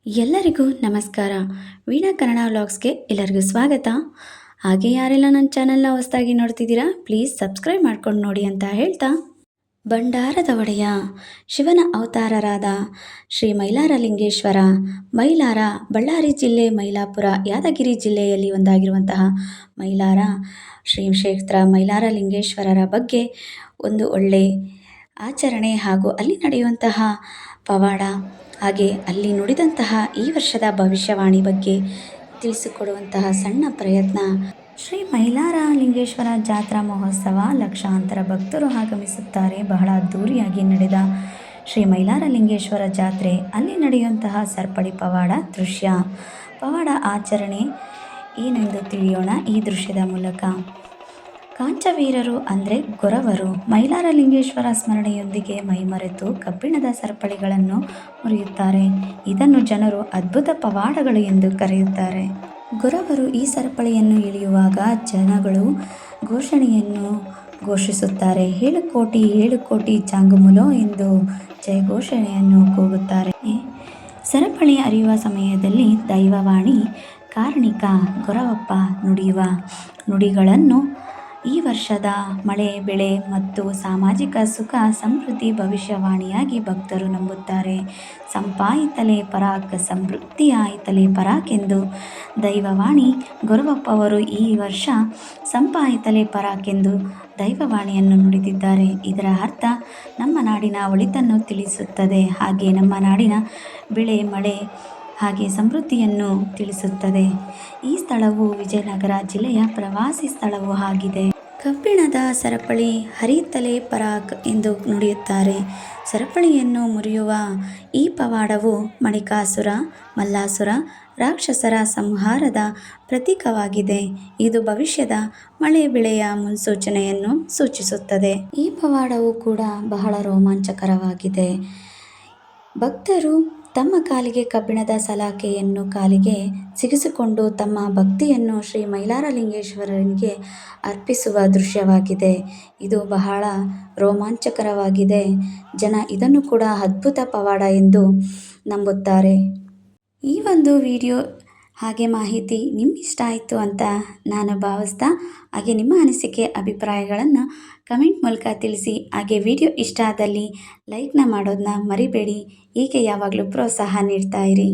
ಎಲ್ಲರಿಗೂ ನಮಸ್ಕಾರ. ವೀಣಾ ಕನ್ನಡ ವ್ಲಾಗ್ಸ್ಗೆ ಎಲ್ಲರಿಗೂ ಸ್ವಾಗತ. ಹಾಗೆ ಯಾರೆಲ್ಲ ನನ್ನ ಚಾನಲ್ನ ಹೊಸದಾಗಿ ನೋಡ್ತಿದ್ದೀರಾ ಪ್ಲೀಸ್ ಸಬ್ಸ್ಕ್ರೈಬ್ ಮಾಡ್ಕೊಂಡು ನೋಡಿ ಅಂತ ಹೇಳ್ತಾ, ಭಂಡಾರದ ಒಡೆಯ ಶಿವನ ಅವತಾರರಾದ ಶ್ರೀ ಮೈಲಾರಲಿಂಗೇಶ್ವರ ಮೈಲಾರ ಬಳ್ಳಾರಿ ಜಿಲ್ಲೆ, ಮೈಲಾಪುರ ಯಾದಗಿರಿ ಜಿಲ್ಲೆಯಲ್ಲಿ ಒಂದಾಗಿರುವಂತಹ ಮೈಲಾರ ಶ್ರೀ ಕ್ಷೇತ್ರ ಮೈಲಾರಲಿಂಗೇಶ್ವರರ ಬಗ್ಗೆ ಒಂದು ಒಳ್ಳೆ ಆಚರಣೆ ಹಾಗೂ ಅಲ್ಲಿ ನಡೆಯುವಂತಹ ಪವಾಡ, ಹಾಗೆ ಅಲ್ಲಿ ನುಡಿದಂತಹ ಈ ವರ್ಷದ ಭವಿಷ್ಯವಾಣಿ ಬಗ್ಗೆ ತಿಳಿಸಿಕೊಡುವಂತಹ ಸಣ್ಣ ಪ್ರಯತ್ನ. ಶ್ರೀ ಮೈಲಾರಲಿಂಗೇಶ್ವರ ಜಾತ್ರಾ ಮಹೋತ್ಸವ, ಲಕ್ಷಾಂತರ ಭಕ್ತರು ಆಗಮಿಸುತ್ತಾರೆ. ಬಹಳ ಅದ್ಧೂರಿಯಾಗಿ ನಡೆದ ಶ್ರೀ ಮೈಲಾರಲಿಂಗೇಶ್ವರ ಜಾತ್ರೆ, ಅಲ್ಲಿ ನಡೆಯುವಂತಹ ಸರ್ಪಡಿ ಪವಾಡ ದೃಶ್ಯ, ಪವಾಡ ಆಚರಣೆ ಏನೆಂದು ತಿಳಿಯೋಣ ಈ ದೃಶ್ಯದ ಮೂಲಕ. ಕಾಂಚವೀರರು ಅಂದರೆ ಗೊರವರು ಮೈಲಾರಲಿಂಗೇಶ್ವರ ಸ್ಮರಣೆಯೊಂದಿಗೆ ಮೈಮರೆತು ಕಬ್ಬಿಣದ ಸರಪಳಿಗಳನ್ನು ಮುರಿಯುತ್ತಾರೆ. ಇದನ್ನು ಜನರು ಅದ್ಭುತ ಪವಾಡಗಳು ಎಂದು ಕರೆಯುತ್ತಾರೆ. ಗೊರವರು ಈ ಸರಪಳಿಯನ್ನು ಇಳಿಯುವಾಗ ಜನಗಳು ಘೋಷಣೆಯನ್ನು ಘೋಷಿಸುತ್ತಾರೆ. 7 ಕೋಟಿ 7 ಕೋಟಿ ಚಾಂಗುಮುಲೋ ಎಂದು ಜಯಘೋಷಣೆಯನ್ನು ಕೂಗುತ್ತಾರೆ. ಸರಪಳಿ ಅರಿಯುವ ಸಮಯದಲ್ಲಿ ದೈವವಾಣಿ ಕಾರಣಿಕ ಗೊರವಪ್ಪ ನುಡಿಯುವ ನುಡಿಗಳನ್ನು ಈ ವರ್ಷದ ಮಳೆ ಬೆಳೆ ಮತ್ತು ಸಾಮಾಜಿಕ ಸುಖ ಸಮೃದ್ಧಿ ಭವಿಷ್ಯವಾಣಿಯಾಗಿ ಭಕ್ತರು ನಂಬುತ್ತಾರೆ. ಸಂಪಾಯಿತಲೆ ಪರಾಕ್, ಸಮೃದ್ಧಿಯಾಯಿತಲೆ ಪರಾಕ್ ಎಂದು ದೈವವಾಣಿ ಗೊರವಪ್ಪವರು ಈ ವರ್ಷ ಸಂಪಾಯಿತಲೆ ಪರಾಕ್ ಎಂದು ದೈವವಾಣಿಯನ್ನು ನುಡಿದಿದ್ದಾರೆ. ಇದರ ಅರ್ಥ ನಮ್ಮ ನಾಡಿನ ಒಳಿತನ್ನು ತಿಳಿಸುತ್ತದೆ, ಹಾಗೆ ನಮ್ಮ ನಾಡಿನ ಬೆಳೆ ಮಳೆ ಹಾಗೆ ಸಮೃದ್ಧಿಯನ್ನು ತಿಳಿಸುತ್ತದೆ. ಈ ಸ್ಥಳವು ವಿಜಯನಗರ ಜಿಲ್ಲೆಯ ಪ್ರವಾಸಿ ಸ್ಥಳವೂ ಆಗಿದೆ. ಕಬ್ಬಿಣದ ಸರಪಳಿ ಹರಿಯುತ್ತಲೇ ಪರಾಕ್ ಎಂದು ನುಡಿಯುತ್ತಾರೆ. ಸರಪಳಿಯನ್ನು ಮುರಿಯುವ ಈ ಪವಾಡವು ಮಣಿಕಾಸುರ, ಮಲ್ಲಾಸುರ ರಾಕ್ಷಸರ ಸಂಹಾರದ ಪ್ರತೀಕವಾಗಿದೆ. ಇದು ಭವಿಷ್ಯದ ಮಳೆ ಬೆಳೆಯ ಮುನ್ಸೂಚನೆಯನ್ನು ಸೂಚಿಸುತ್ತದೆ. ಈ ಪವಾಡವು ಕೂಡ ಬಹಳ ರೋಮಾಂಚಕರವಾಗಿದೆ. ಭಕ್ತರು ತಮ್ಮ ಕಾಲಿಗೆ ಕಬ್ಬಿಣದ ಸಲಾಕೆಯನ್ನು ಕಾಲಿಗೆ ಸಿಗಿಸಿಕೊಂಡು ತಮ್ಮ ಭಕ್ತಿಯನ್ನು ಶ್ರೀ ಮೈಲಾರಲಿಂಗೇಶ್ವರನಿಗೆ ಅರ್ಪಿಸುವ ದೃಶ್ಯವಾಗಿದೆ. ಇದು ಬಹಳ ರೋಮಾಂಚಕರವಾಗಿದೆ. ಜನ ಇದನ್ನು ಕೂಡ ಅದ್ಭುತ ಪವಾಡ ಎಂದು ನಂಬುತ್ತಾರೆ. ಈ ಒಂದು ವಿಡಿಯೋ ಹಾಗೆ ಮಾಹಿತಿ ನಿಮ್ಗೆ ಇಷ್ಟ ಆಯಿತು ಅಂತ ನಾನು ಭಾವಿಸ್ತಾ, ಹಾಗೆ ನಿಮ್ಮ ಅನಿಸಿಕೆ ಅಭಿಪ್ರಾಯಗಳನ್ನು ಕಮೆಂಟ್ ಮೂಲಕ ತಿಳಿಸಿ. ಹಾಗೆ ವಿಡಿಯೋ ಇಷ್ಟ ಆದಲ್ಲಿ ಲೈಕ್ನ ಮಾಡೋದನ್ನ ಮರಿಬೇಡಿ. ಹೀಗೆ ಯಾವಾಗಲೂ ಪ್ರೋತ್ಸಾಹ ನೀಡ್ತಾ ಇರಿ.